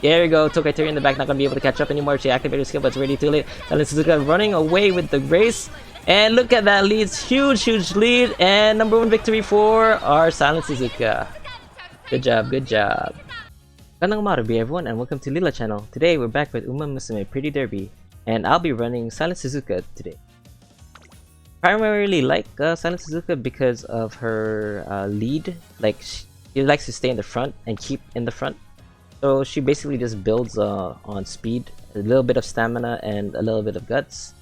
There we go. Tokai Terry in the back, not gonna be able to catch up anymore. She activated her skill, but it's already too late. Silence Suzuka running away with the race. And look at that lead. Huge lead. And #1 victory for our Silence Suzuka. Good job, good job. Magandang Umarawbi everyone, and welcome to Lila channel. Today we're back with Uma Musume Pretty Dervy, and I'll be running Silence Suzuka today. Primarily like Silence Suzuka because of her lead. Like, she likes to stay in the front and keep in the front. So she basically just builds on speed, a little bit of stamina, and a little bit of guts.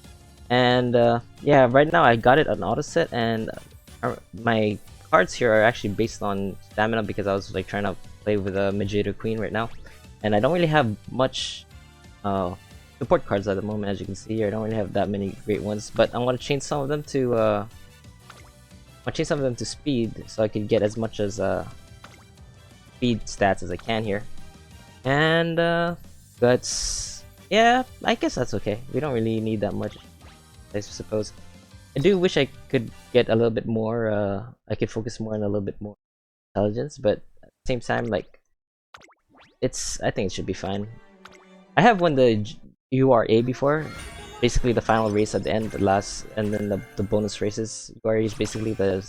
And yeah, right now I got it on auto set, and my cards here are actually based on stamina because I was like trying to play with a Magito Queen right now, and I don't really have much support cards at the moment. As you can see here, I don't really have that many great ones, but I'm gonna change some of them to speed, so I can get as much as speed stats as I can here. And guts, yeah, I guess that's okay. We don't really need that much, I suppose. I do wish I could get a little bit more. I could focus more on a little bit more intelligence, but at the same time, like, I think it should be fine. I have won the URA before, basically the final race at the end, the last, and then the bonus races. URA is basically the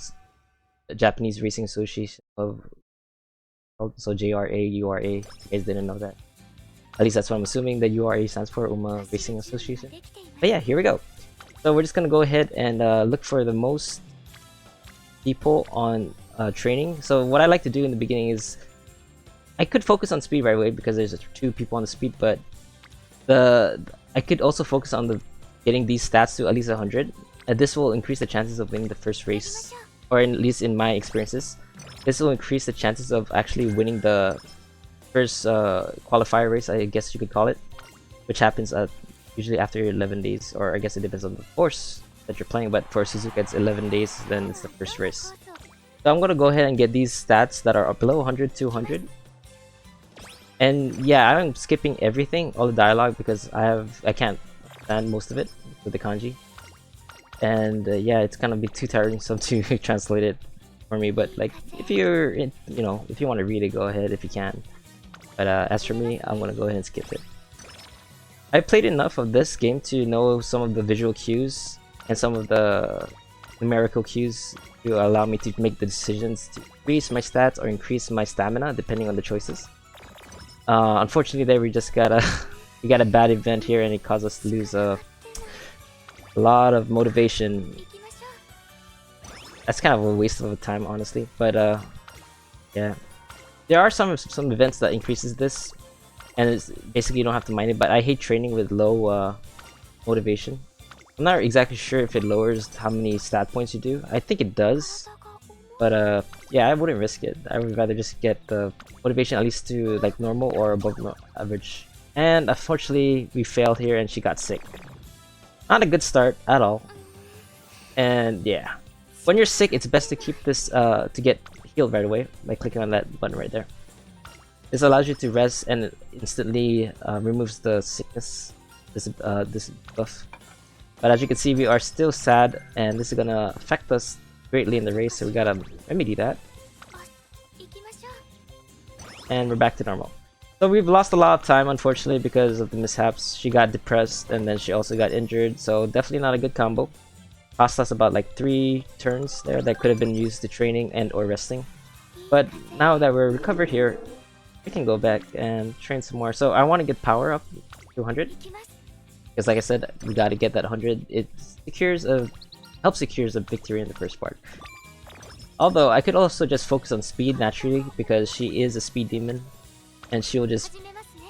Japanese Racing Association of, so JRA, URA. You guys didn't know that? At least that's what I'm assuming. The URA stands for Uma Racing Association. But yeah, here we go. So we're just gonna go ahead and look for the most people on training. So what I like to do in the beginning is I could focus on speed right away because there's 2 people on the speed, but I could also focus on getting these stats to at least 100. And this will increase the chances of winning the first race, or at least in my experiences, this will increase the chances of actually winning the first qualifier race, I guess you could call it, which happens usually after 11 days, or I guess it depends on the course that you're playing, but for Suzuka it's 11 days, then it's the first race. So I'm gonna go ahead and get these stats that are below 100 to 100. And yeah, I'm skipping everything, all the dialogue, because I can't understand most of it with the kanji. And yeah, it's gonna be too tiresome to translate it for me, but like, if you're if you want to read it, go ahead if you can. But as for me, I'm gonna go ahead and skip it. I played enough of this game to know some of the visual cues and some of the numerical cues to allow me to make the decisions to increase my stats or increase my stamina depending on the choices. Unfortunately, there we just got we got a bad event here, and it caused us to lose a lot of motivation. That's kind of a waste of time, honestly. But yeah, there are some events that increases this, and it's basically you don't have to mind it. But I hate training with low motivation. I'm not exactly sure if it lowers how many stat points you do. I think it does, but yeah, I wouldn't risk it. I would rather just get the motivation at least to like normal or above average. And unfortunately, we failed here, and she got sick. Not a good start at all. And yeah, when you're sick, it's best to keep this to get healed right away by clicking on that button right there. This allows you to rest and instantly removes the sickness, this buff. But as you can see, we are still sad, and this is gonna affect us greatly in the race, so we gotta remedy that. And we're back to normal. So we've lost a lot of time, unfortunately, because of the mishaps. She got depressed, and then she also got injured, so definitely not a good combo. Cost us about like 3 turns there that could have been used to training and or resting. But now that we're recovered here, we can go back and train some more. So I want to get power up to 100. Because like I said, we gotta get that 100. It helps secures a victory in the first part. Although I could also just focus on speed naturally, because she is a speed demon, and she'll just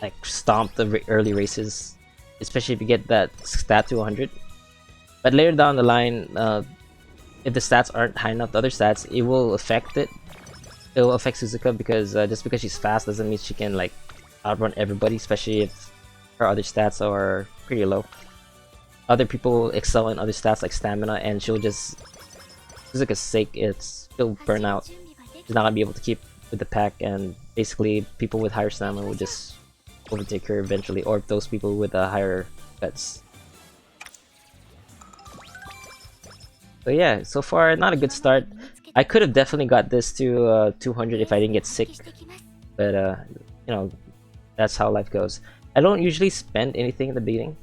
like stomp the early races, especially if you get that stat to 100. But later down the line, if the stats aren't high enough, the other stats, it will affect it. It will affect Suzuka, because just because she's fast doesn't mean she can like outrun everybody, especially if her other stats are pretty low. Other people excel in other stats like stamina, and she'll just, Suzuka's sake, she'll burn out. She's not gonna be able to keep with the pack, and basically people with higher stamina will just overtake her eventually, or those people with higher guts. So yeah, so far not a good start. I could have definitely got this to 200 if I didn't get sick, but you know, That's how life goes. I don't usually spend anything in the beginning.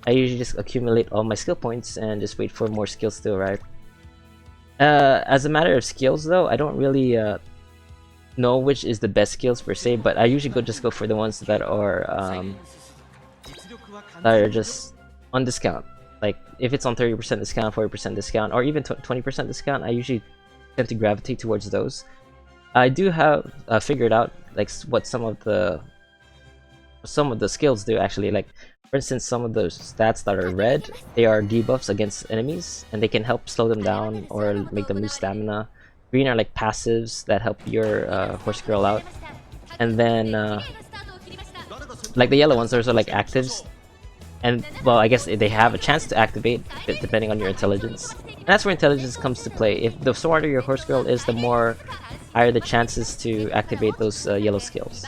I usually just accumulate all my skill points and just wait for more skills to arrive. As a matter of skills though, I don't really know which is the best skills per se, but I usually just go for the ones that are just on discount. Like if it's on 30% discount, 40% discount, or even 20% discount, I usually tend to gravitate towards those. I do have figured out like what some of the skills do actually. Like for instance, some of those stats that are red, they are debuffs against enemies, and they can help slow them down or make them lose stamina. Green are like passives that help your horse girl out, and then like the yellow ones, those are like actives. And well, I guess they have a chance to activate depending on your intelligence. And that's where intelligence comes to play. If the smarter your horse girl is, the more higher the chances to activate those yellow skills.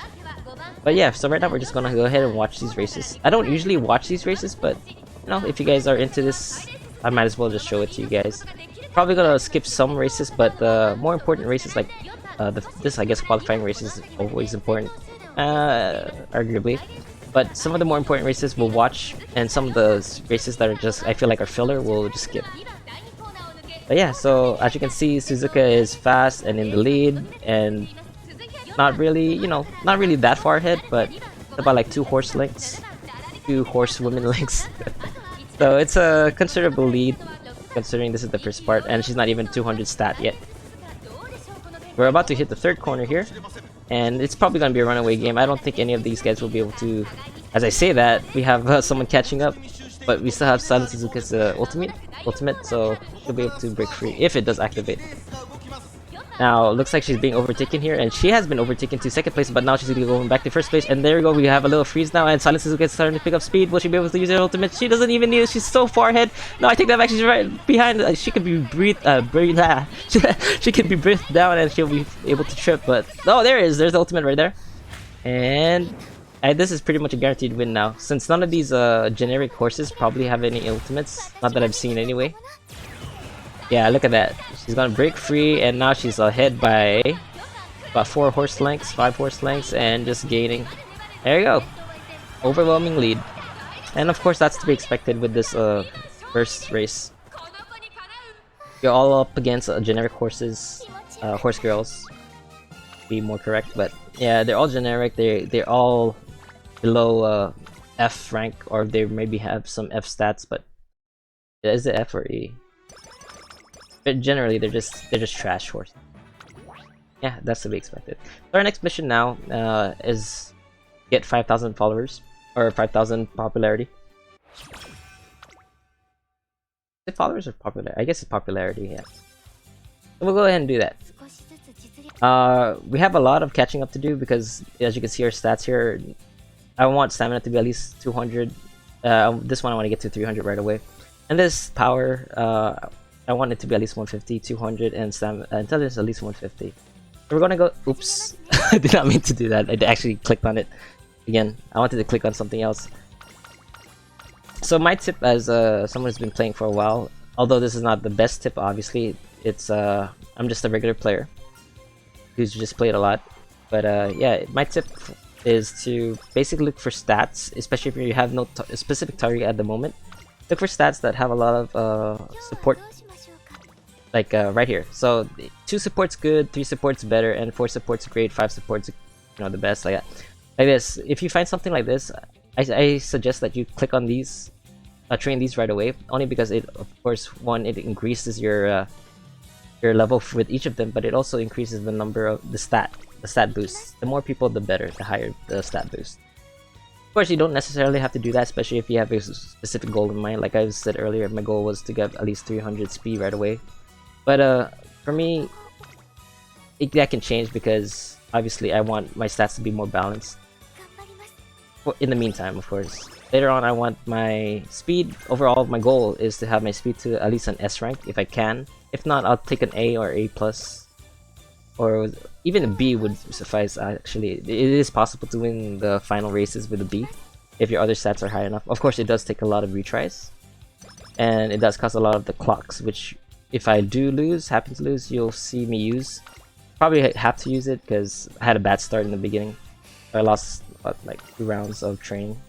But yeah, so right now we're just gonna go ahead and watch these races. I don't usually watch these races, but you know, if you guys are into this, I might as well just show it to you guys. Probably gonna skip some races, but the more important races, like this, I guess qualifying races is always important, arguably. But some of the more important races we'll watch, and some of the races that are just, I feel like are filler, we'll just skip. But yeah, so as you can see, Suzuka is fast and in the lead, and not really, you know, not really that far ahead, but about like 2 horse lengths, 2 horsewomen lengths. So it's a considerable lead, considering this is the first part, and she's not even 200 stat yet. We're about to hit the 3rd corner here, and it's probably going to be a runaway game. I don't think any of these guys will be able to... As I say that, we have someone catching up, but we still have Silence Suzuka's ultimate, so she'll be able to break free if it does activate. Now, looks like she's being overtaken here, and she has been overtaken to 2nd place, but now she's going back to 1st place, and there we go, we have a little freeze now, and Silence Suzuka is starting to pick up speed. Will she be able to use her ultimate? She doesn't even need it, she's so far ahead. No, I take that back, she's right behind. She could be she could be breathed down, and she'll be able to trip, but... Oh, there it is, there's the ultimate right there. And... this is pretty much a guaranteed win now, since none of these generic horses probably have any ultimates, not that I've seen anyway. Yeah, look at that. She's gonna break free, and now she's ahead by about 4 horse lengths, 5 horse lengths, and just gaining. There you go. Overwhelming lead. And of course, that's to be expected with this first race. You're all up against generic horses, horse girls, to be more correct. But yeah, they're all generic. They're all below F rank, or they maybe have some F stats. But is it F or E? But generally, they're just trash horses. Yeah, that's to be expected. So our next mission now is get 5,000 followers or 5,000 popularity. Is it followers or popularity? I guess it's popularity. Yeah. So we'll go ahead and do that. We have a lot of catching up to do because, as you can see, our stats here. I want stamina to be at least 200. This one I want to get to 300 right away, and this power. I want it to be at least 150, 200, and intelligence at least 150. So we're gonna go. Oops, I did not mean to do that. I actually clicked on it again. I wanted to click on something else. So my tip, as someone who's been playing for a while, although this is not the best tip, obviously, it's I'm just a regular player who's just played a lot. But yeah, my tip is to basically look for stats, especially if you have no specific target at the moment. Look for stats that have a lot of support. Like right here, so 2 support's good, 3 support's better, and 4 support's great, 5 support's, you know, the best, like that. Like this, if you find something like this, I suggest that you click on these, train these right away, only because it, of course, one, it increases your level with each of them, but it also increases the number of the stat boost. The more people, the better, the higher the stat boost. Of course, you don't necessarily have to do that, especially if you have a specific goal in mind. Like I said earlier, my goal was to get at least 300 speed right away. But for me, that can change because obviously I want my stats to be more balanced. In the meantime, of course. Later on, I want my speed. Overall, my goal is to have my speed to at least an S rank if I can. If not, I'll take an A or A+. Or even a B would suffice, actually. It is possible to win the final races with a B if your other stats are high enough. Of course, it does take a lot of retries. And it does cost a lot of the clocks, which... if I do happen to lose, you'll see me use. Probably have to use it because I had a bad start in the beginning. I lost about like 2 rounds of training.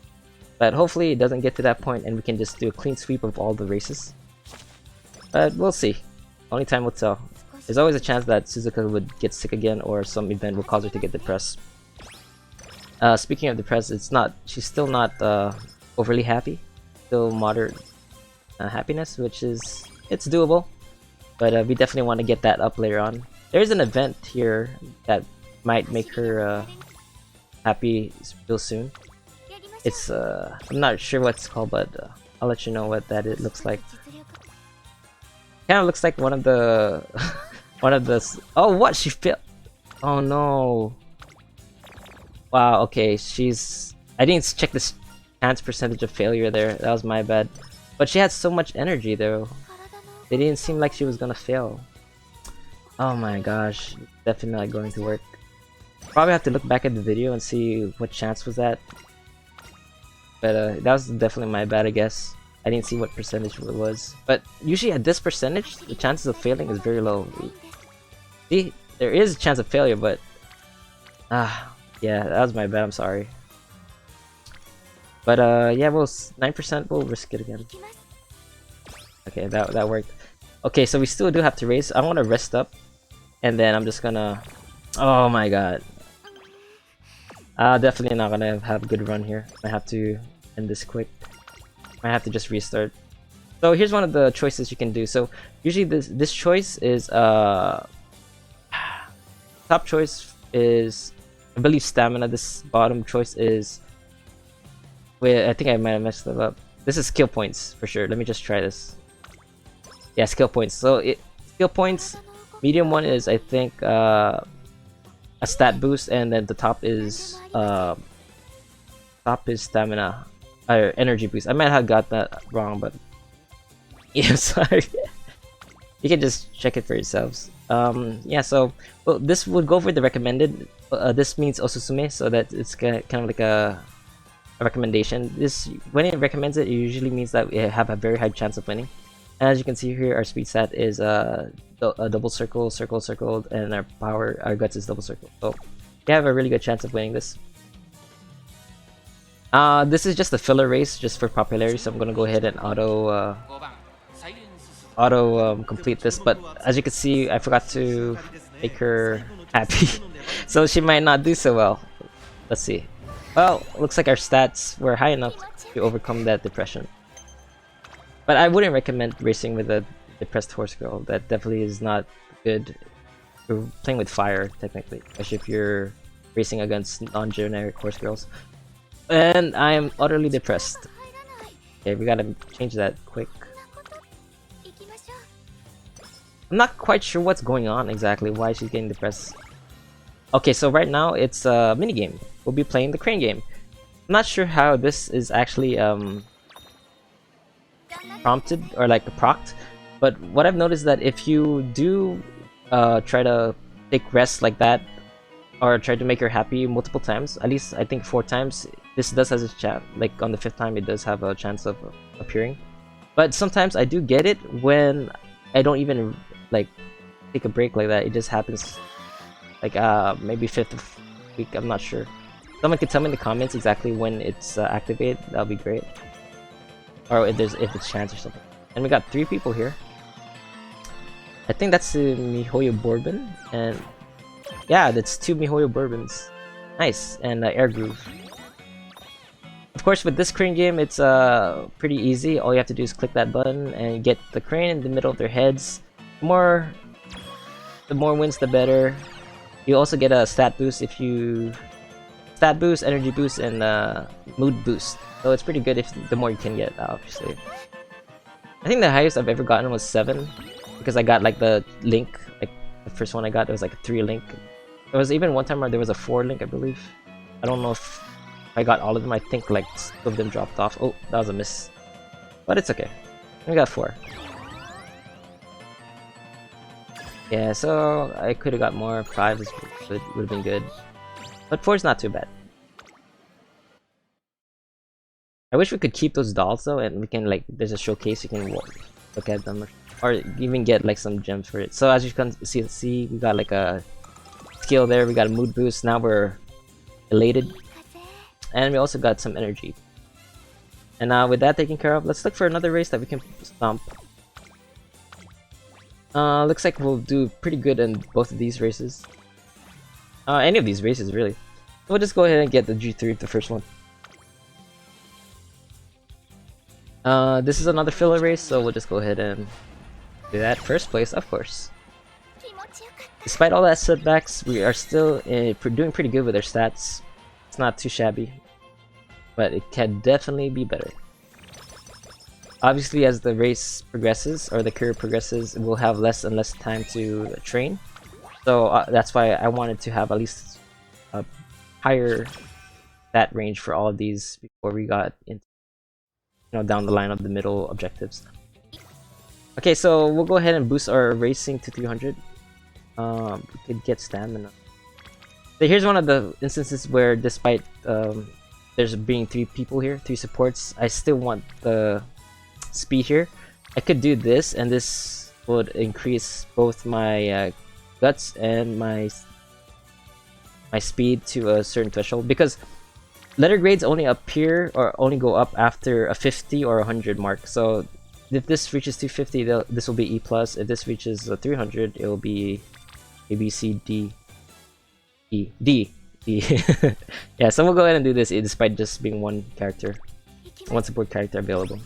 But hopefully it doesn't get to that point and we can just do a clean sweep of all the races. But we'll see. Only time will tell. There's always a chance that Suzuka would get sick again or some event will cause her to get depressed. Speaking of depressed, she's still not overly happy. Still moderate happiness, which is, it's doable. But we definitely want to get that up later on. There's an event here that might make her happy real soon. It's I'm not sure what it's called, but I'll let you know what it looks like. Kind of looks like one of the oh, what, she failed. Oh no. Wow, okay, I didn't check this chance percentage of failure there. That was my bad. But she had so much energy though. It didn't seem like she was gonna fail. Oh my gosh, definitely not going to work. Probably have to look back at the video and see what chance was that. But that was definitely my bad, I guess. I didn't see what percentage it was. But usually at this percentage, the chances of failing is very low. See, there is a chance of failure, but yeah, that was my bad, I'm sorry. But yeah, we'll 9%, we'll risk it again. Okay, that worked. Okay, so we still do have to race. I want to rest up, and then I'm just gonna. Oh my god. Definitely not gonna have a good run here. I have to end this quick. I have to just restart. So here's one of the choices you can do. So usually this choice is top choice is, I believe, stamina. This bottom choice is, wait, I think I might have messed it up. This is skill points for sure. Let me just try this. Yeah, skill points. So skill points, medium one is, I think, a stat boost, and then the top is stamina or energy boost. I might have got that wrong, but yeah, sorry. You can just check it for yourselves. Yeah, so well, this would go for the recommended. This means osusume, so that it's kind of like a recommendation. This, when it recommends it, it usually means that we have a very high chance of winning. And as you can see here, our speed stat is a double circle, circled, and our guts is double circle. So we have a really good chance of winning this. This is just a filler race, just for popularity. So I'm gonna go ahead and auto complete this. But as you can see, I forgot to make her happy, so she might not do so well. Let's see. Well, looks like our stats were high enough to overcome that depression. But I wouldn't recommend racing with a depressed horse girl. That definitely is not good. You're playing with fire, technically, especially if you're racing against non-generic horse girls. And I am utterly depressed. Okay, we gotta change that quick. I'm not quite sure what's going on exactly, why she's getting depressed. Okay, so right now it's a minigame. We'll be playing the crane game. I'm not sure how this is actually prompted or like procced, but what I've noticed is that if you do try to take rests like that, or try to make her happy multiple times, at least I think 4 times, this does have a chance. Like on the 5th time, it does have a chance of appearing. But sometimes I do get it when I don't even like take a break like that. It just happens like maybe 5th week. I'm not sure. Someone could tell me in the comments exactly when it's activated. That'll be great. Or if it's chance or something. And we got 3 people here. I think that's Mihoyo Bourbon, and yeah, that's 2 Mihoyo Bourbons. Nice, and Air Groove. Of course, with this crane game, it's pretty easy. All you have to do is click that button and get the crane in the middle of their heads. The more wins, the better. You also get a stat boost if you stat boost, energy boost, and mood boost. So it's pretty good if the more you can get, obviously. I think the highest I've ever gotten was 7, because I got like the link, like the first one I got, it was like a 3 link. There was even one time where there was a 4 link, I believe. I don't know if I got all of them. I think like 2 of them dropped off. Oh, that was a miss. But it's okay. We got 4. Yeah, so I could have got more. 5 would have been good. But 4 is not too bad. I wish we could keep those dolls though, and we can like, there's a showcase, you can look at them, or even get like some gems for it. So as you can see, we got like a skill there, we got a mood boost. Now we're elated. and we also got some energy. And now with that taken care of, let's look for another race that we can stomp. Looks like we'll do pretty good in both of these races. Any of these races really. We'll just go ahead and get the G3, the first one. This is another filler race, so we'll just go ahead and do that. First place, of course. Despite all that setbacks, we are still doing pretty good with our stats. It's not too shabby, but it can definitely be better. Obviously, as the race progresses, or the career progresses, we'll have less and less time to train. So that's why I wanted to have at least a higher stat range for all of these before we got into, down the line of the middle objectives. Okay, so we'll go ahead and boost our racing to 300. We could get stamina. So here's one of the instances where, despite there's being 3 people here, 3 supports, I still want the speed here. I could do this, and this would increase both my guts and my speed to a certain threshold, because letter grades only appear or only go up after a 50 or 100 mark. So if this reaches 250, this will be E+. If this reaches 300, it will be A, B, C, D, E, D. Yeah, so we'll go ahead and do this despite just being one support character available.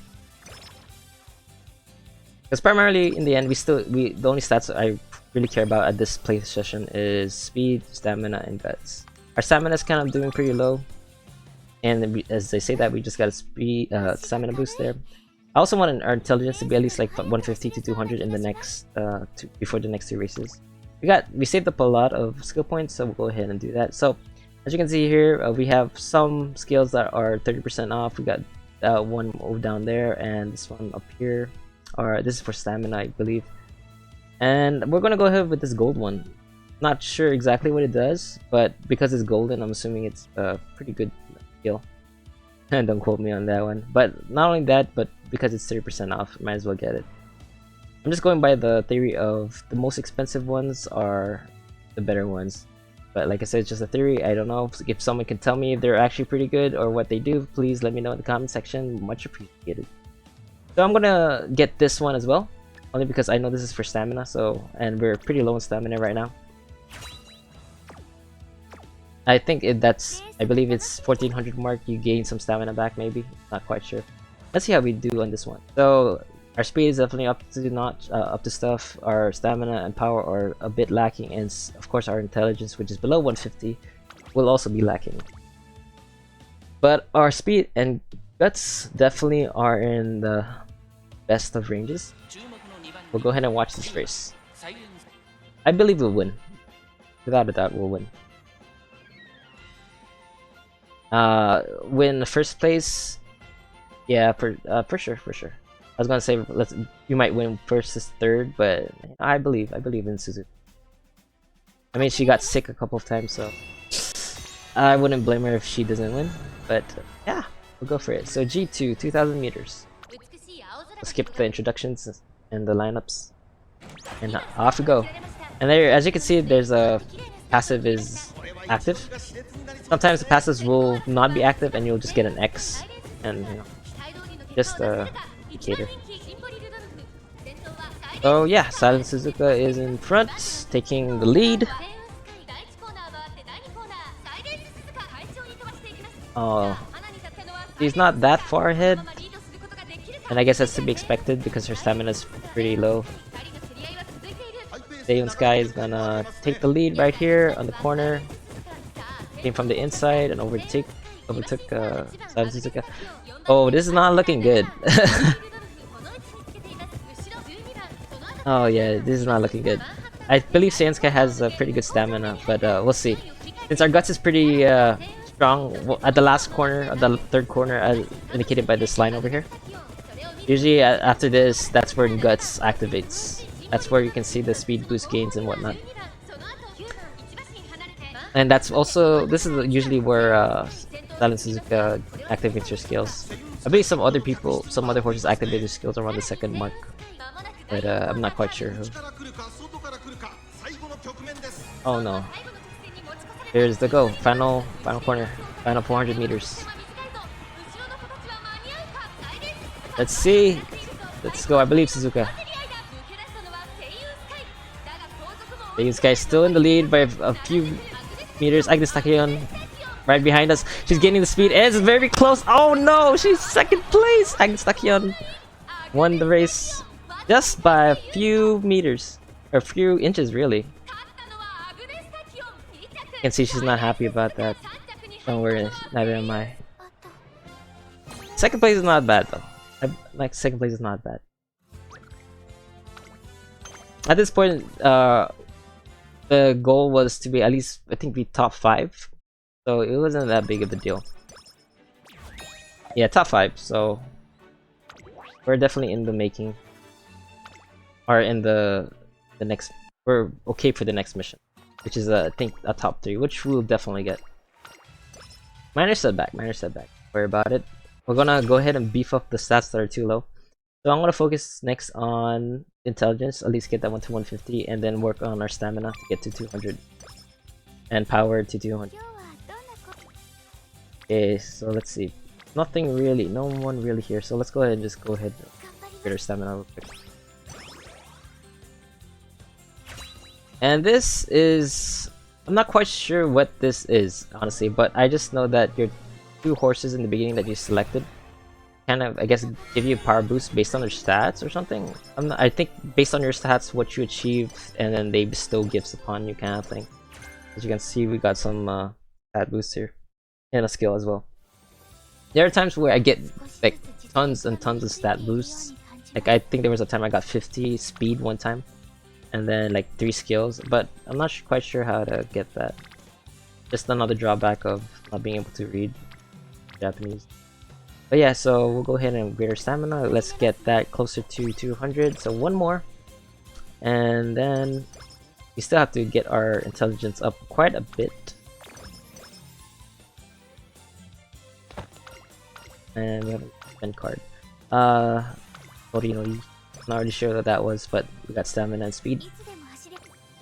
Because primarily in the end, the only stats I really care about at this play session is speed, stamina, and guts. Our stamina is kind of doing pretty low, and as they say that, we just got a stamina boost there. I also want our intelligence to be at least like 150 to 200 in the next before the next 2 races. We saved up a lot of skill points, so we'll go ahead and do that. So as you can see here, we have some skills that are 30% off. We got one move down there, and this one up here. This is for stamina, I believe. And we're gonna go ahead with this gold one. Not sure exactly what it does, but because it's golden, I'm assuming it's a pretty good skill. And don't quote me on that one. But not only that, but because it's 30% off, might as well get it. I'm just going by the theory of the most expensive ones are the better ones. But like I said, it's just a theory. I don't know if someone can tell me if they're actually pretty good or what they do. Please let me know in the comment section. Much appreciated. So I'm gonna get this one as well, only because I know this is for stamina. And we're pretty low in stamina right now. I think I believe it's 1400 mark. You gain some stamina back, maybe. Not quite sure. Let's see how we do on this one. So our speed is definitely up to stuff. Our stamina and power are a bit lacking, and of course our intelligence, which is below 150, will also be lacking. But our speed and guts definitely are in the best of ranges. We'll go ahead and watch this race. I believe we'll win. Without a doubt, we'll win. Win the first place. Yeah, for sure. I was gonna say you might win first to third, but I believe in Suzuka. I mean, she got sick a couple of times, so I wouldn't blame her if she doesn't win. But yeah, we'll go for it. So G2, 2000 meters. We'll skip the introductions and the lineups, and off we go. And there, as you can see, there's a passive is active. Sometimes the passives will not be active, and you'll just get an X, and just a indicator. So yeah, Silence Suzuka is in front, taking the lead. Oh, she's not that far ahead, and I guess that's to be expected because her stamina is pretty low. Dayon Sky is gonna take the lead right here on the corner. Came from the inside and overtook Silence Suzuka. Oh, this is not looking good. Oh yeah, this is not looking good. I believe Saiyansuke has a pretty good stamina, but we'll see. Since our guts is pretty strong at the last corner, at the third corner, as indicated by this line over here. Usually after this, that's where guts activates. That's where you can see the speed boost gains and whatnot. And that's also, this is usually where Silence Suzuka activates her skills. I believe some other horses activate their skills around the second mark, but I'm not quite sure who. Oh no. Here's the go, final corner. Final 400 meters. Let's see. Let's go. I believe Suzuka. This guy's still in the lead by a few meters. Agnes Tachyon right behind us. She's gaining the speed. It's very close. Oh no, she's second place. Agnes Tachyon won the race just by a few meters, or a few inches, really. You can see she's not happy about that. Don't worry, neither am I. Second place is not bad though. Like, second place is not bad. At this point, the goal was to be at least, I think, be top 5. So it wasn't that big of a deal. Yeah, top 5. So we're definitely in the making, or in the next. We're okay for the next mission, which is I think a top 3, which we'll definitely get. Minor setback, minor setback. Don't worry about it. We're gonna go ahead and beef up the stats that are too low. So I'm gonna focus next on intelligence, at least get that one to 150, and then work on our stamina to get to 200, and power to 200. Okay, so let's see. Nothing really, no one really here. So let's go ahead and just go ahead and get our stamina real quick. And this is, I'm not quite sure what this is, honestly, but I just know that your 2 horses in the beginning that you selected kind of, I guess, give you a power boost based on their stats or something. I think based on your stats, what you achieve, and then they bestow gifts upon you, kind of thing. As you can see, we got some stat boosts here, and a skill as well. There are times where I get like tons and tons of stat boosts. Like, I think there was a time I got 50 speed one time, and then like 3 skills, but I'm not quite sure how to get that. Just another drawback of not being able to read Japanese. But yeah, so we'll go ahead and upgrade our stamina. Let's get that closer to 200. So one more, and then we still have to get our intelligence up quite a bit. And we have a spend card. Torino, not really sure what that was, but we got stamina and speed.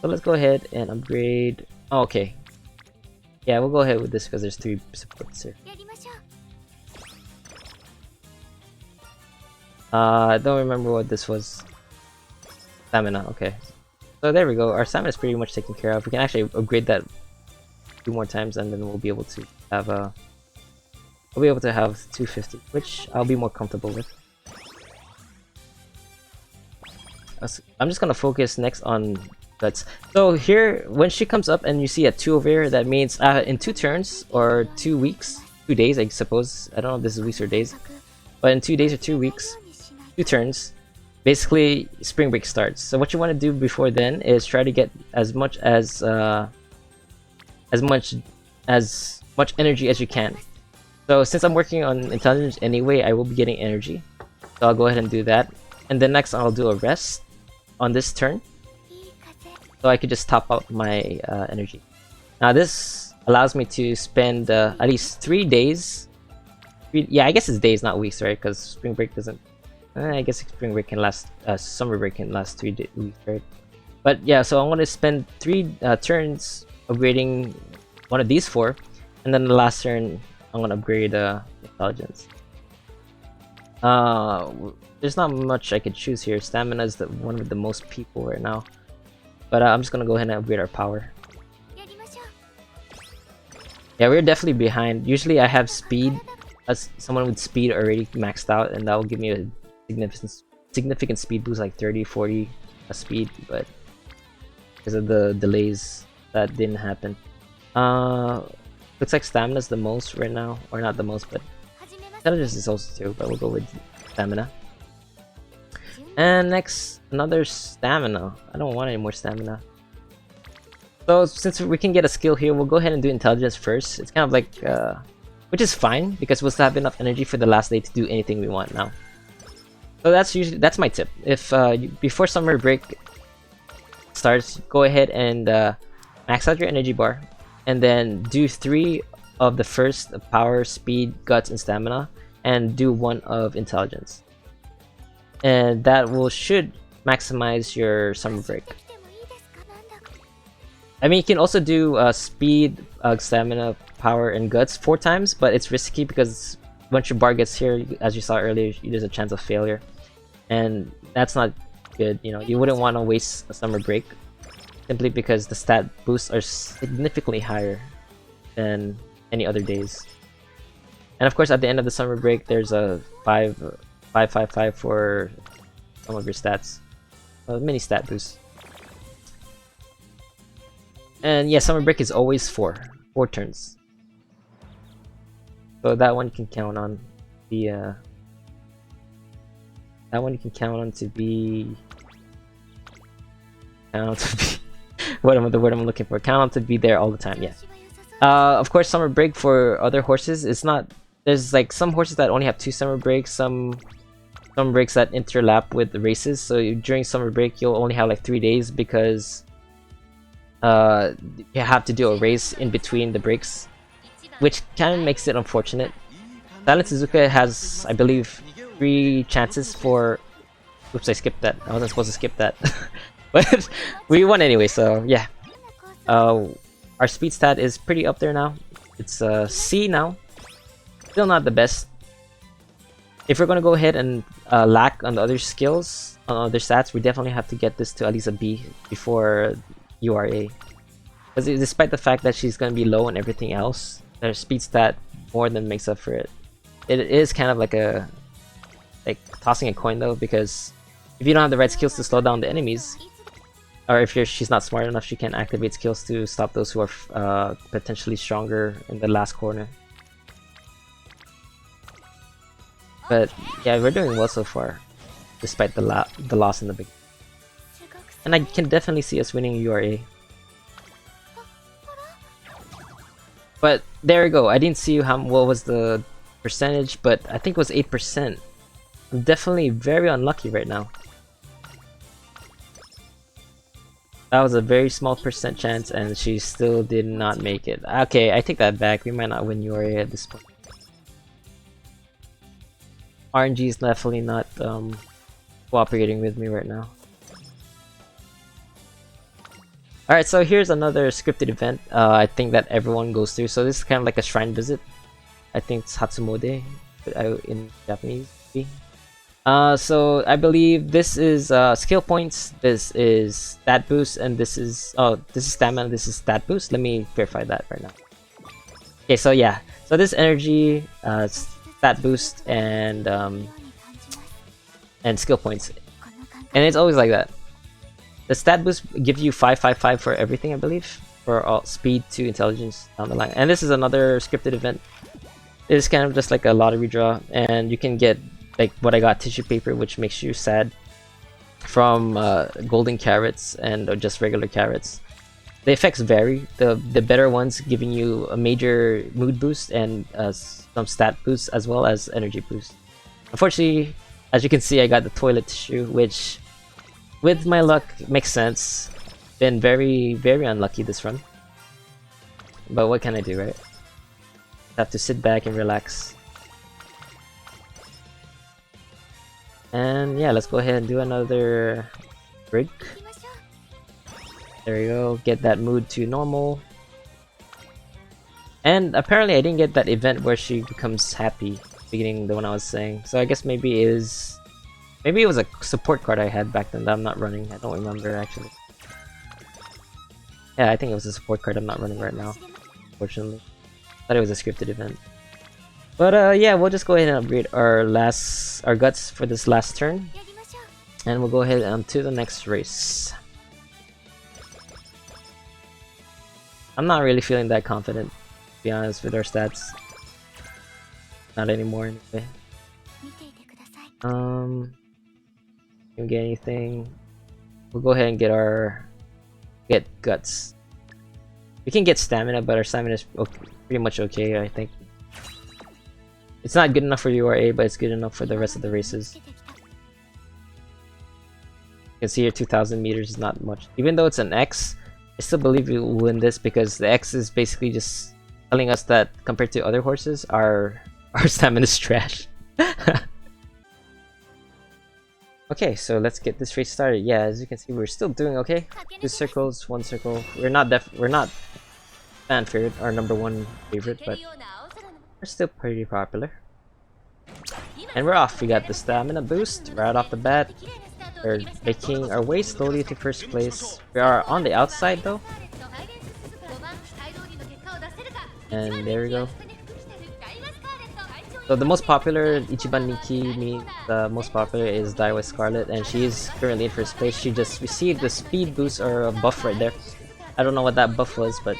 So let's go ahead and upgrade. Oh, okay. Yeah, we'll go ahead with this because there's 3 supports here. I don't remember what this was. Stamina, okay. So there we go. Our stamina is pretty much taken care of. We can actually upgrade that 2 more times, and then we'll be able to have a. We'll be able to have 250, which I'll be more comfortable with. I'm just gonna focus next on guts. So here, when she comes up and you see a 2 over here, that means in 2 turns or 2 weeks, 2 days, I suppose. I don't know if this is weeks or days, but in 2 days or 2 weeks, 2 turns, basically spring break starts. So what you want to do before then is try to get as much energy as you can. So since I'm working on intelligence anyway, I will be getting energy. So I'll go ahead and do that. And then next I'll do a rest on this turn, so I could just top up my energy. Now this allows me to spend at least 3 days. Yeah, I guess it's days, not weeks, right? Because spring break doesn't. I guess spring break can last. Summer break can last 3 weeks, right? But yeah, so I want to spend 3 turns upgrading one of these 4, and then the last turn I'm gonna upgrade intelligence. There's not much I could choose here. Stamina is one of the most people right now, but I'm just gonna go ahead and upgrade our power. Yeah, we're definitely behind. Usually I have speed, as someone with speed already maxed out, and that will give me a significant speed boost, like 30, 40 speed, but because of the delays, that didn't happen. Looks like stamina is the most right now, or not the most, but intelligence is also too, but we'll go with stamina. And next, another stamina. I don't want any more stamina. So since we can get a skill here, we'll go ahead and do intelligence first. It's kind of like, which is fine because we'll still have enough energy for the last day to do anything we want now. So that's my tip. If before summer break starts, go ahead and max out your energy bar, and then do 3 of the first power, speed, guts, and stamina, and do 1 of intelligence. And that should maximize your summer break. I mean, you can also do speed, stamina, power and guts 4 times, but it's risky because once your bar gets here, as you saw earlier, there's a chance of failure, and that's not good. You know, you wouldn't want to waste a summer break simply because the stat boosts are significantly higher than any other days. And of course, at the end of the summer break, there's a 5 for some of your stats, a mini stat boost. And yeah, summer break is always 4 turns. So that one you can count on the that one you can count on to be what am I'm looking for? Count on to be there all the time. Yeah. Of course, summer break for other horses, it's not. There's like some horses that only have 2 summer breaks. Some breaks that interlap with the races. So during summer break, you'll only have like 3 days because you have to do a race in between the breaks, which kind of makes it unfortunate. Silence Suzuka has, I believe, 3 chances for. Oops, I skipped that. I wasn't supposed to skip that, but we won anyway. So yeah, our speed stat is pretty up there now. It's C now. Still not the best. If we're gonna go ahead and lack on the other skills, on other stats, we definitely have to get this to at least a B before URA. Because despite the fact that she's gonna be low on everything else, her speed stat more than makes up for it. It is kind of like tossing a coin though, because if you don't have the right skills to slow down the enemies, or if she's not smart enough, she can activate skills to stop those who are potentially stronger in the last corner. But yeah, we're doing well so far, despite the loss in the beginning. And I can definitely see us winning URA. But there we go. I didn't see what was the percentage, but I think it was 8%. I'm definitely very unlucky right now. That was a very small percent chance, and she still did not make it. Okay, I take that back. We might not win URA at this point. RNG is definitely not cooperating with me right now. Alright, so here's another scripted event I think that everyone goes through. So this is kind of like a shrine visit. I think it's Hatsumode in Japanese. So I believe this is skill points, this is stat boost, and this is stamina, this is stat boost. Let me verify that right now. Okay, so yeah, so this energy, stat boost, and skill points, and it's always like that. The stat boost gives you 5 for everything, I believe, for all speed to intelligence down the line. And this is another scripted event. It's kind of just like a lottery draw, and you can get like what I got, tissue paper, which makes you sad, from golden carrots and just regular carrots. The effects vary. The better ones giving you a major mood boost and some stat boosts as well as energy boost. Unfortunately, as you can see, I got the toilet tissue, which with my luck makes sense. Been very unlucky this run, but what can I do, right? Have to sit back and relax. And yeah, let's go ahead and do another break. There we go, get that mood to normal. And apparently I didn't get that event where she becomes happy, beginning the one I was saying. So I guess maybe it was a support card I had back then that I'm not running. I don't remember actually. Yeah, I think it was a support card I'm not running right now, unfortunately. Thought it was a scripted event. But yeah, we'll just go ahead and upgrade our guts for this last turn, and we'll go ahead to the next race. I'm not really feeling that confident, to be honest, with our stats. Not anymore, anyway. Can we get anything? We'll go ahead and get guts. We can get stamina, but our stamina is pretty much okay, I think. It's not good enough for URA, but it's good enough for the rest of the races. You can see here 2,000 meters is not much. Even though it's an X, I still believe we will win this because the X is basically just telling us that compared to other horses, our stamina is trash. Okay, so let's get this race started. Yeah, as you can see, we're still doing okay. 2 circles, 1 circle. We're not fan favorite, our #1 favorite, but we're still pretty popular. And we're off. We got the stamina boost right off the bat. We're making our way slowly to first place. We are on the outside though. And there we go. So the most popular Ichiban Nikki means the most popular is Daiwa Scarlet, and she is currently in first place. She just received the speed boost or a buff right there. I don't know what that buff was, but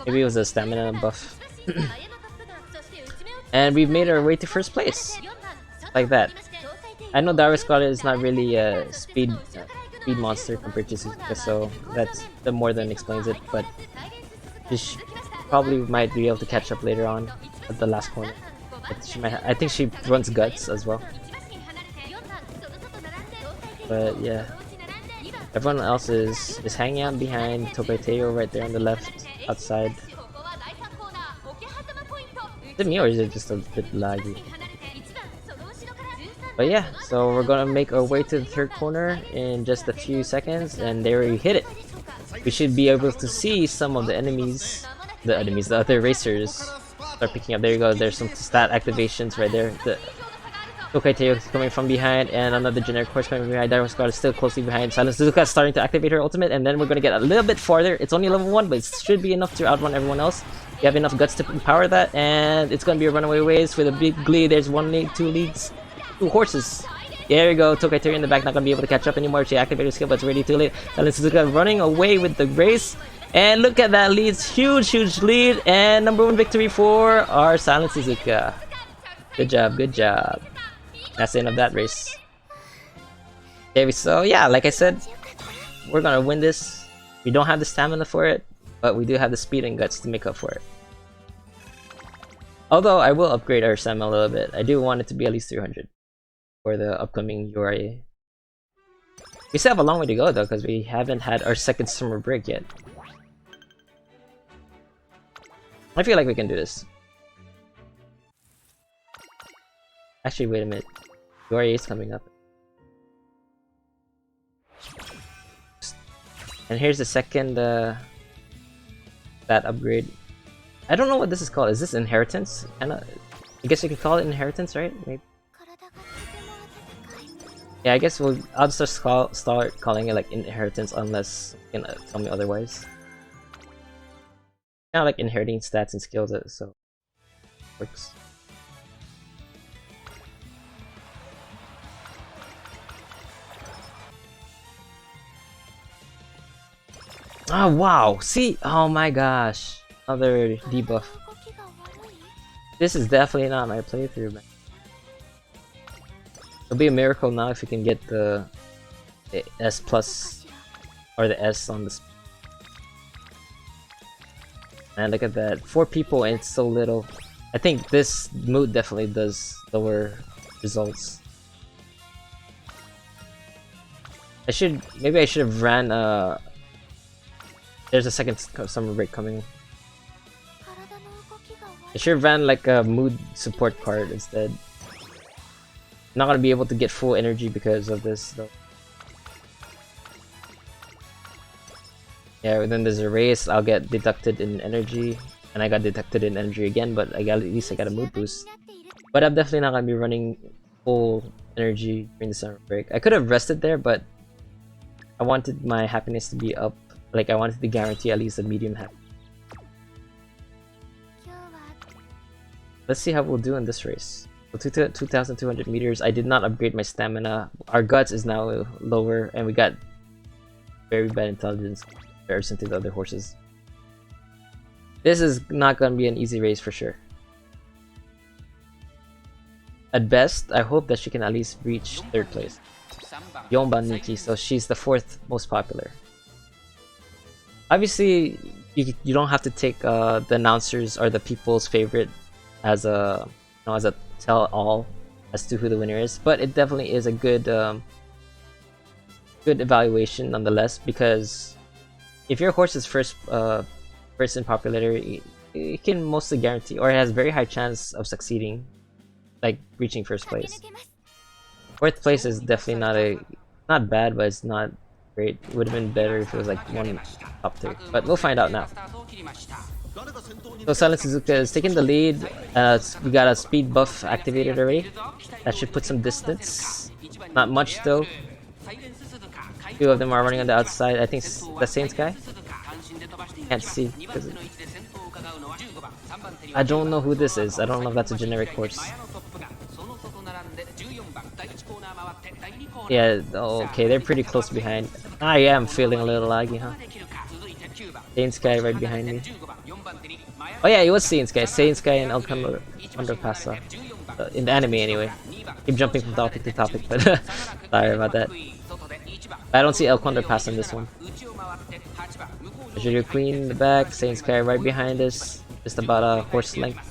maybe it was a stamina buff. And we've made our way to first place, like that. I know Daiwa Scarlet is not really a speed monster compared to Suzuka, so that's the more than explains it. But she probably might be able to catch up later on at the last corner. I think she runs guts as well. But yeah, everyone else is hanging out behind Tokyo right there on the left outside. Is it me or is it just a bit laggy? But yeah, so we're gonna make our way to the third corner in just a few seconds, and there we hit it. We should be able to see some of the other racers start picking up. There you go, there's some stat activations right there. The Tokyo is coming from behind, and another generic horse coming from behind. Daiwa Scarlet is still closely behind. Silence Suzuka is starting to activate her ultimate, and then we're gonna get a little bit farther. It's only level 1, but it should be enough to outrun everyone else. You have enough guts to power that, and it's gonna be a runaway race with a big lead. There's 1 lead, 2 leads, 2 horses. There we go, Tokyo in the back, not gonna be able to catch up anymore. She activated her skill, but it's already too late. Silence Suzuka running away with the race. And look at that lead, huge lead, and #1 victory for our Silence Suzuka. Good job, good job. That's the end of that race. Okay, so yeah, like I said, we're gonna win this. We don't have the stamina for it, but we do have the speed and guts to make up for it. Although I will upgrade our stamina a little bit. I do want it to be at least 300 for the upcoming URA. We still have a long way to go though, because we haven't had our second summer break yet. I feel like we can do this. Actually, wait a minute. URA is coming up. And here's the second that upgrade. I don't know what this is called. Is this inheritance? I guess you can call it inheritance, right? Maybe. Yeah, I guess I'll just start calling it like inheritance unless you can tell me otherwise. Kind of like inheriting stats and skills, so works. Oh wow! See, oh my gosh, another debuff. This is definitely not my playthrough, man. It'll be a miracle now if you can get the S plus or the S on the. Man, look at that. 4 people and it's so little. I think this mood definitely does lower results. Maybe I should have ran there's a second summer break coming. I should have ran like a mood support card instead. Not gonna be able to get full energy because of this though. Yeah, then there's a race, I'll get deducted in energy, and I got deducted in energy again, but at least I got a mood boost. But I'm definitely not gonna be running full energy during the summer break. I could have rested there, but I wanted my happiness to be up. Like, I wanted to guarantee at least a medium happy. Let's see how we'll do in this race. So 2,200 meters, I did not upgrade my stamina. Our guts is now lower, and we got very bad intelligence in comparison to the other horses. This is not gonna be an easy race for sure. At best, I hope that she can at least reach 3rd place. Yonban Nikki, so she's the 4th most popular. Obviously, you don't have to take the announcers or the people's favorite as a tell-all as to who the winner is, but it definitely is a good good evaluation nonetheless, because if your horse is first in popularity, it can mostly guarantee, or it has very high chance of succeeding, like reaching 1st place. 4th place is definitely not bad, but it's not great. It would have been better if it was like one top 3. But we'll find out now. So Silence Suzuka is taking the lead. We got a speed buff activated already. That should put some distance. Not much though. 2 of them are running on the outside. I think the same guy. Can't see. I don't know who this is. I don't know if that's a generic horse. Yeah, okay, they're pretty close behind. I am feeling a little laggy, huh? Saint Sky right behind me. Oh yeah, it was Saint Sky. Saint Sky and El Underpassa. In the anime anyway. Keep jumping from topic to topic, but sorry about that. I don't see El Underpassa in this one. Junior Queen in the back, Saint Sky right behind us. Just about a horse length.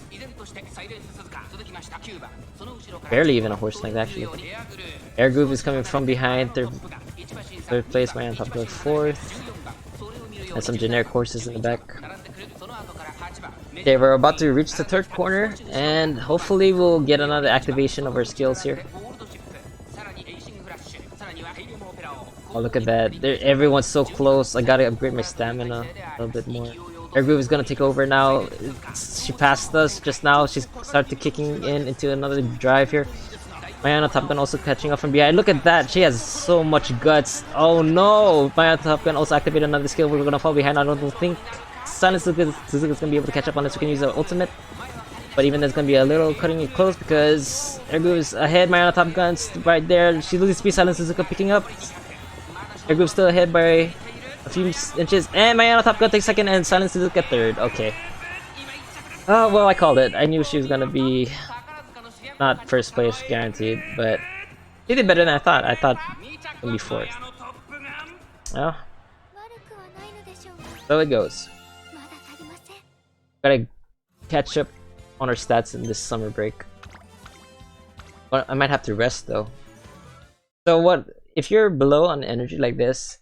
Barely even a horse length actually. Air Groove is coming from behind. Third place, my on top of 4th. And some generic horses in the back. Okay, we're about to reach the 3rd corner, and hopefully we'll get another activation of our skills here. Oh, look at that. Everyone's so close. I gotta upgrade my stamina a little bit more. Air Groove is gonna take over now. She passed us just now. She's started kicking into another drive here. Mayana Top Gun also catching up from behind. Look at that. She has so much guts. Oh no. Mayana Top Gun also activated another skill. We're gonna fall behind. I don't think Silence Suzuka is gonna be able to catch up unless we can use our ultimate. But even there's gonna be a little cutting it close because Air Groove is ahead. Mayana Top Gun's right there. She loses speed. Silence Suzuka picking up. Air Groove's still ahead by a few inches. And Mayana Top Gun takes 2nd and Silence Suzuka 3rd. Okay. Oh, well, I called it. I knew she was gonna be not 1st place guaranteed, but she did better than I thought. I thought it would be 4th. Well, so it goes. Gotta catch up on our stats in this summer break. But I might have to rest though. So what if you're below on energy like this?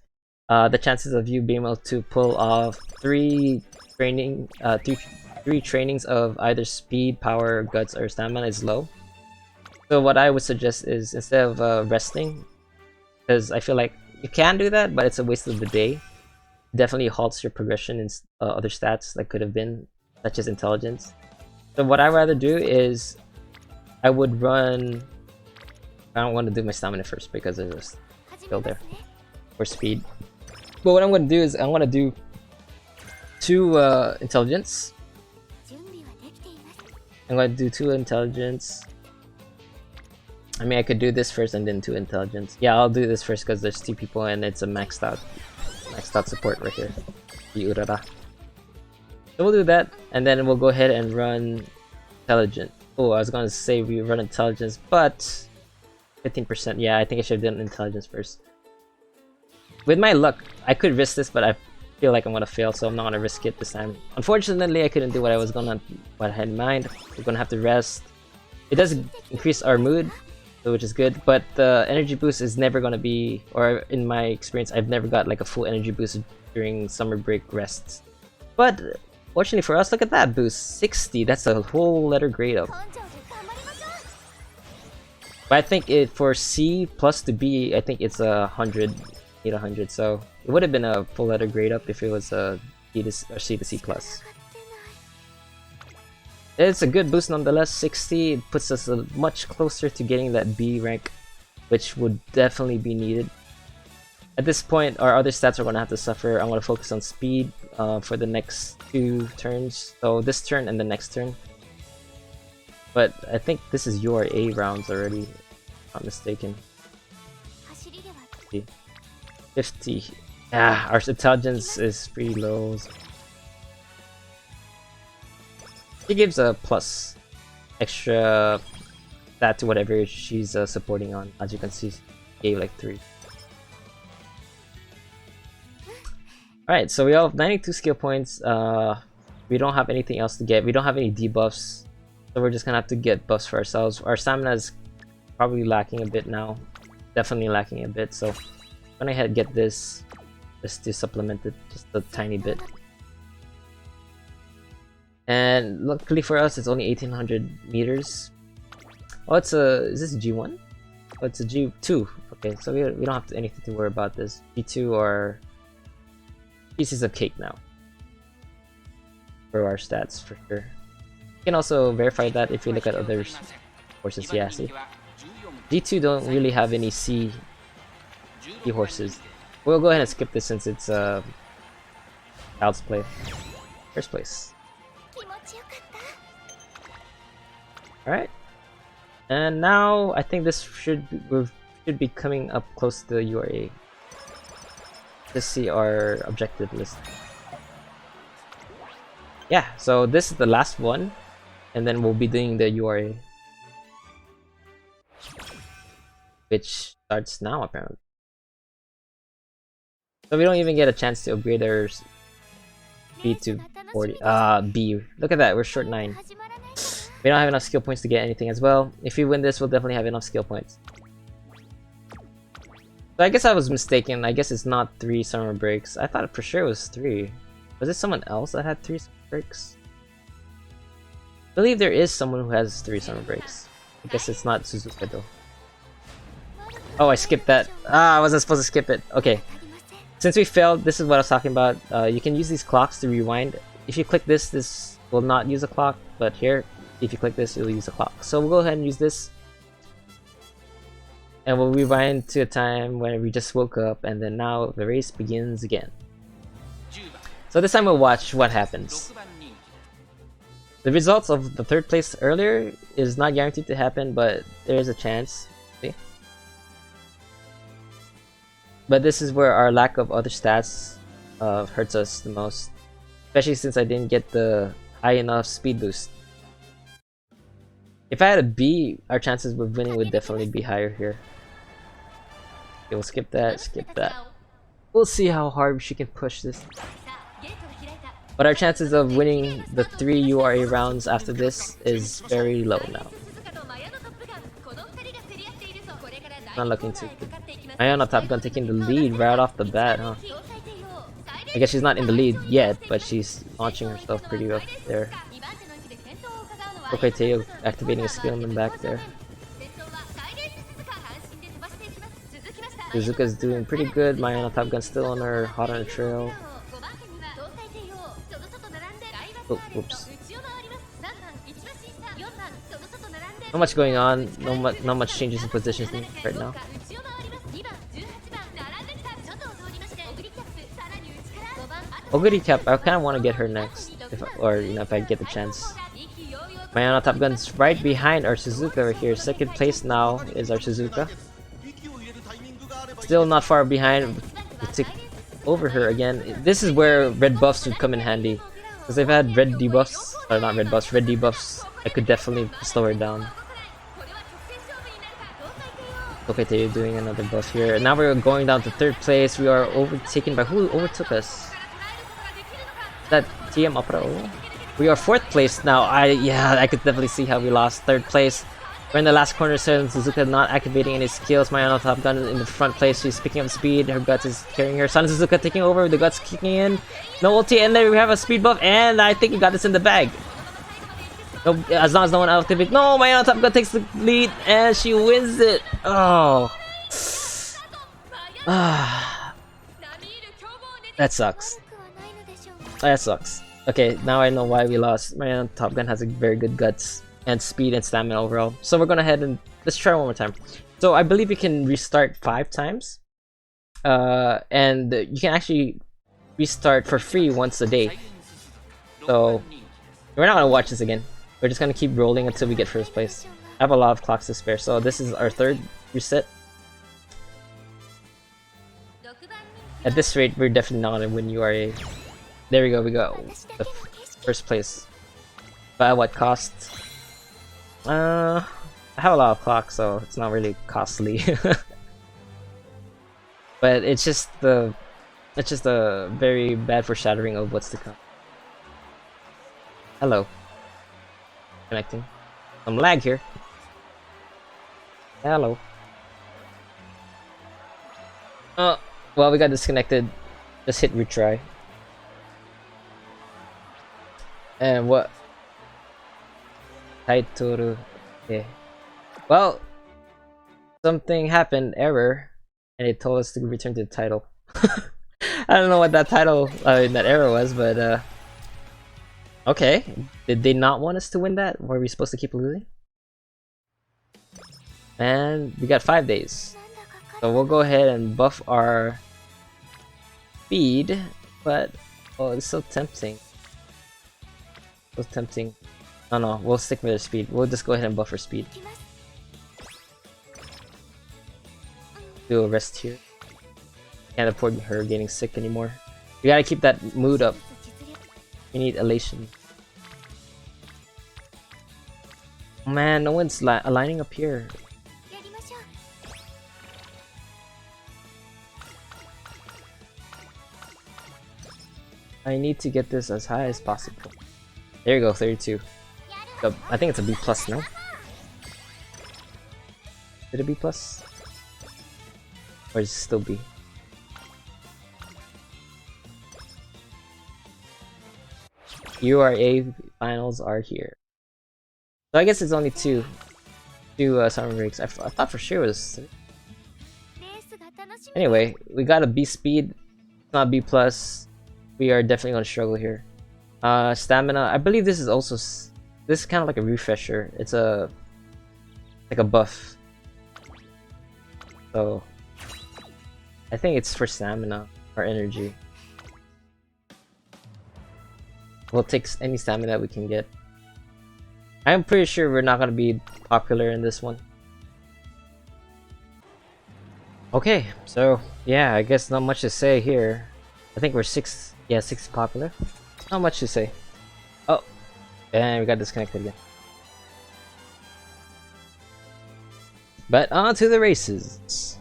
The chances of you being able to pull off 3 trainings of either speed, power, guts, or stamina is low. So what I would suggest is instead of resting, because I feel like you can do that, but it's a waste of the day. It definitely halts your progression in other stats that could have been, such as intelligence. So what I'd rather do is I would run. I don't want to do my stamina first because it's still there, or speed. But what I'm going to do is I'm going to do 2 intelligence. I'm going to do 2 intelligence. I mean, I could do this first and then 2 intelligence. Yeah, I'll do this first because there's 2 people and it's a maxed out support right here. The URA. So we'll do that, and then we'll go ahead and run intelligent. Oh, I was going to say we run intelligence, but 15%. Yeah, I think I should have done intelligence first. With my luck, I could risk this, but I feel like I'm gonna fail, so I'm not gonna risk it this time. Unfortunately, I couldn't do what I had in mind. We're gonna have to rest. It does increase our mood, which is good, but the energy boost is never gonna be, or in my experience, I've never got like a full energy boost during summer break rests. But fortunately for us, look at that boost, 60. That's a whole letter grade up. But I think it for C plus to B, I think it's 100. 100, so it would have been a full letter grade up if it was a C to C plus. It's a good boost nonetheless. 60, it puts us much closer to getting that B rank, which would definitely be needed. At this point, our other stats are going to have to suffer. I'm going to focus on speed for the next 2 turns, so this turn and the next turn. But I think this is URA rounds already, if I'm not mistaken. 50. Yeah, our intelligence is pretty low. She gives a plus extra stat to whatever she's supporting on. As you can see, gave like 3. Alright, so we all have 92 skill points. We don't have anything else to get. We don't have any debuffs, so we're just gonna have to get buffs for ourselves. Our stamina is probably lacking a bit now. Definitely lacking a bit, so I'm gonna ahead get this just to supplement it just a tiny bit. And luckily for us, it's only 1800 meters. Oh, it's is this G1? Oh, it's a G2. Okay, so we don't have anything to worry about this. G2 are pieces of cake now for our stats for sure. You can also verify that if you look at other horses. Yeah, see, G2 don't really have any C horses. We'll go ahead and skip this since it's child's play. First place. All right. And now I think this should be coming up close to the URA. Let's see our objective list. Yeah, so this is the last one, and then we'll be doing the URA, which starts now apparently. So we don't even get a chance to upgrade our B to 40. B. Look at that, we're short 9. We don't have enough skill points to get anything as well. If we win this, we'll definitely have enough skill points. So I guess I was mistaken. I guess it's not 3 summer breaks. I thought for sure it was 3. Was it someone else that had 3 summer breaks? I believe there is someone who has 3 summer breaks. I guess it's not Suzuka though. Oh, I skipped that. I wasn't supposed to skip it. Okay. Since we failed, this is what I was talking about. You can use these clocks to rewind. If you click this, this will not use a clock. But here, if you click this, you'll use a clock. So we'll go ahead and use this. And we'll rewind to a time when we just woke up, and then now the race begins again. So this time we'll watch what happens. The results of the 3rd place earlier is not guaranteed to happen, but there is a chance. See? But this is where our lack of other stats hurts us the most. Especially since I didn't get the high enough speed boost. If I had a B, our chances of winning would definitely be higher here. Okay, we'll skip that, skip that. We'll see how hard she can push this. But our chances of winning the 3 URA rounds after this is very low now. Not looking too good. Mayana Top Gun taking the lead right off the bat, huh? I guess she's not in the lead yet, but she's launching herself pretty up there. Okay, Teo activating a skill in the back there. Suzuka's doing pretty good. Mayana Top Gun still on her hot on the trail. Oh, whoops. Not much going on. Not much changes in positions right now. Oguri Cap, I kind of want to get her next, if I get the chance. Mayana Top Gun's right behind our Suzuka right here. 2nd place now is our Suzuka. Still not far behind. To over her again. This is where red buffs would come in handy. Because they've had red debuffs, or not red buffs, red debuffs. I could definitely slow her down. Okay, they're doing another buff here. And now we're going down to 3rd place. We are overtaken by who overtook us? Is that TM Opera? We are 4th place now. I could definitely see how we lost 3rd place. We're in the last corner, so Suzuka not activating any skills. Mayana Top Gun in the front place. She's picking up speed. Her guts is carrying her. Silence Suzuka taking over. The guts kicking in. No ulti, and there we have a speed buff. And I think we got this in the bag. No, as long as no one activates. No, Mayana Top Gun takes the lead, and she wins it. Oh. That sucks. That sucks. Okay, now I know why we lost. Mayana Top Gun has a very good guts and speed and stamina overall. So we're gonna head and let's try one more time. So I believe you can restart 5 times. And you can actually restart for free once a day. So we're not gonna watch this again. We're just gonna keep rolling until we get 1st place. I have a lot of clocks to spare, so this is our 3rd reset. At this rate, we're definitely not gonna win URA. There we go, the 1st place. But at what cost? I have a lot of clocks, so it's not really costly. But it's just a very bad foreshadowing of what's to come. Hello. Connecting. Some lag here. Hello. Well, we got disconnected. Just hit retry. And what? Taitoru. Okay. Well, something happened, error, and it told us to return to the title. I don't know what that title, that error was, but okay. Did they not want us to win that? Were we supposed to keep losing? And we got 5 days. So we'll go ahead and buff our speed, but oh, it's so tempting. So tempting. Oh no, we'll stick with our speed. We'll just go ahead and buff our speed. Do a rest here. Can't afford her getting sick anymore. We gotta keep that mood up. We need elation. Oh man, no one's aligning up here. I need to get this as high as possible. There you go, 32. I think it's a B plus now. Is it a B plus? Or is it still B? URA finals are here. So I guess it's only two summer breaks. I thought for sure it was 3. Anyway, we got a B speed. It's not B plus. We are definitely gonna struggle here. Stamina. I believe this is also this is kind of like a refresher. It's like a buff. So I think it's for stamina or energy. We'll take any stamina we can get. I'm pretty sure we're not gonna be popular in this one. Okay, so yeah, I guess not much to say here. I think we're 6 popular. Not much to say. Oh, and we got disconnected again. But on to the races.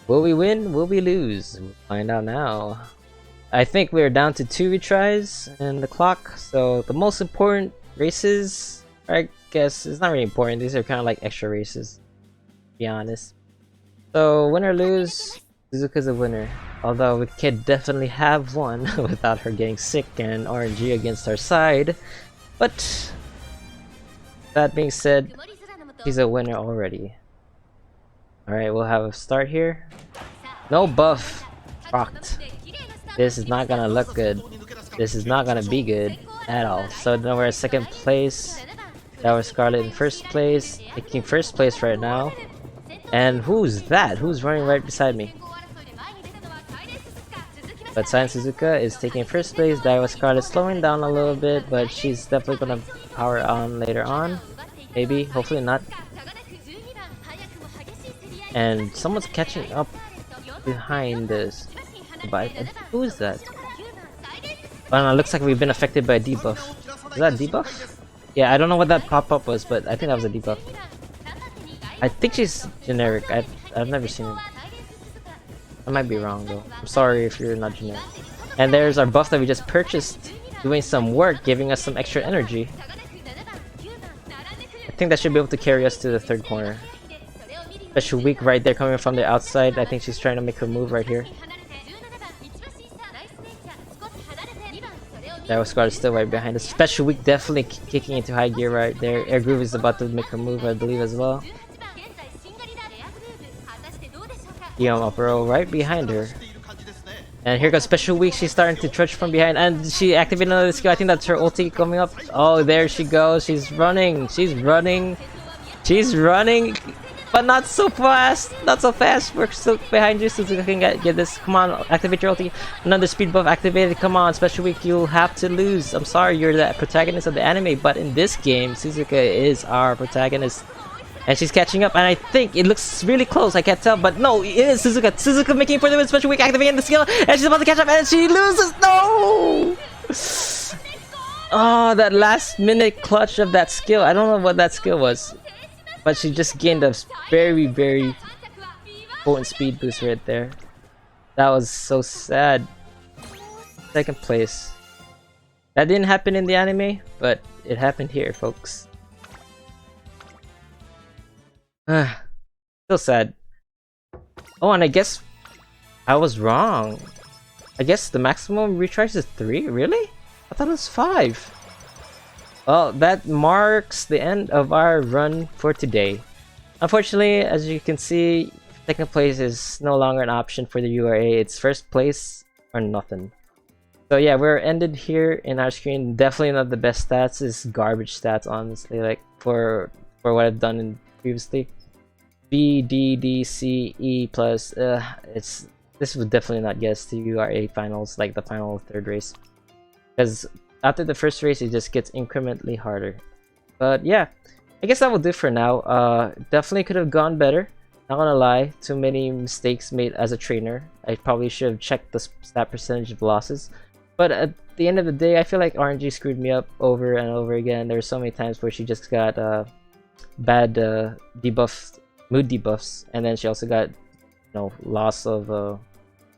Will we win? Will we lose? We'll find out now. I think we're down to 2 retries in the clock, so the most important races, I guess, it's not really important. These are kind of like extra races, to be honest. So win or lose, Suzuka's a winner. Although we could definitely have won without her getting sick and RNG against our side. But that being said, she's a winner already. Alright, we'll have a start here. No buff. Rocked. This is not gonna look good. This is not gonna be good at all. So now we're at 2nd place. That was Scarlet in 1st place. Taking 1st place right now. And who's that? Who's running right beside me? But Silence Suzuka is taking 1st place. Daiwa Scarlet slowing down a little bit, but she's definitely gonna power on later on. Maybe, hopefully not. And someone's catching up behind this. But who is that? Oh no, it looks like we've been affected by a debuff. Is that a debuff? Yeah, I don't know what that pop-up was, but I think that was a debuff. I think she's generic. I've never seen it. I might be wrong though. I'm sorry if you're not generic. And there's our buff that we just purchased, doing some work, giving us some extra energy. I think that should be able to carry us to the 3rd corner. Special weak right there coming from the outside. I think she's trying to make her move right here. That was Scarlet still right behind us. Special weak definitely kicking into high gear right there. Air Groove is about to make her move, I believe, as well. Up row right behind her. And here goes Special Weak. She's starting to trudge from behind, and she activated another skill. I think that's her ulti coming up. Oh, there she goes. She's running. She's running. She's running. But not so fast. Not so fast. We're still behind you. Suzuka can get this. Come on. Activate your ulti. Another speed buff activated. Come on. Special Weak. You'll have to lose. I'm sorry. You're the protagonist of the anime. But in this game, Suzuka is our protagonist. And she's catching up, and I think it looks really close. I can't tell, but no, it is Suzuka. Suzuka making for the Special Weak, activating the skill, and she's about to catch up, and she loses. No! Oh, that last minute clutch of that skill. I don't know what that skill was, but she just gained a very, very potent speed boost right there. That was so sad. 2nd place. That didn't happen in the anime, but it happened here, folks. Still sad. Oh, and I guess I was wrong. I guess the maximum retries is 3? Really? I thought it was 5. Well, that marks the end of our run for today. unfortunately, as you can see, second place is no longer an option for the URA. It's first place or nothing. So yeah, we're ended here in our screen. Definitely not the best stats. Is garbage stats, honestly. Like for what I've done in previously. B, D, D, C, E plus. This would definitely not get us to URA finals, like the final third race, because after the first race it just gets incrementally harder. But yeah, I guess that will do for now. Definitely could have gone better. Not gonna lie, too many mistakes made as a trainer. I probably should have checked the stat percentage of losses. But at the end of the day, I feel like RNG screwed me up over and over again. There were so many times where she just got bad mood debuffs, and then she also got, you know, loss of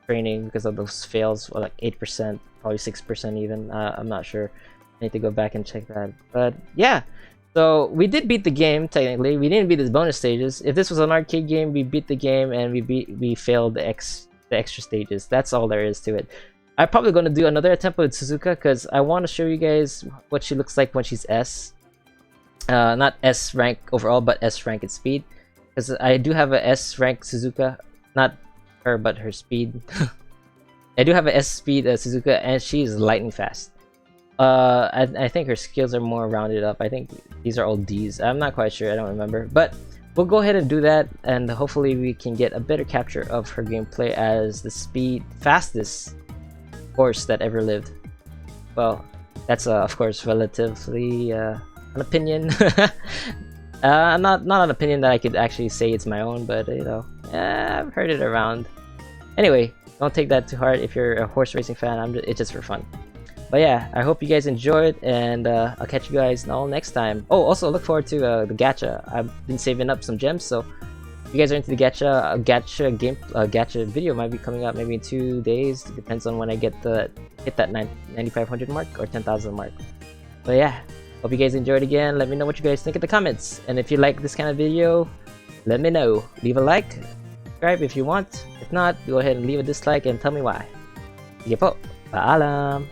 training because of those fails, or like 8%, probably 6% even. I'm not sure. I need to go back and check that. But yeah, so we did beat the game technically. We didn't beat the bonus stages. If this was an arcade game, we beat the game and we failed the extra stages. That's all there is to it. I'm probably going to do another attempt with Suzuka because I want to show you guys what she looks like when she's S. Not S rank overall, but S rank in speed. Because I do have a S rank Suzuka. Not her, but her speed. I do have a S speed Suzuka, and she's lightning fast. I think her skills are more rounded up. I think these are all Ds. I'm not quite sure. I don't remember. But we'll go ahead and do that, and hopefully we can get a better capture of her gameplay as the fastest horse that ever lived. Well, that's of course relatively an opinion. Not an opinion that I could actually say it's my own, but you know, I've heard it around. Anyway, don't take that too hard if you're a horse racing fan. It's just for fun. But yeah, I hope you guys enjoyed, and I'll catch you guys all next time. Oh, also look forward to the gacha. I've been saving up some gems, so if you guys are into the gacha video might be coming out maybe in 2 days. It depends on when I hit that 9,500 mark or 10,000 mark. But yeah, hope you guys enjoyed again. Let me know what you guys think in the comments, and if you like this kind of video, let me know. Leave a like, subscribe if you want. If not, go ahead and leave a dislike and tell me why. Sige po, paalam.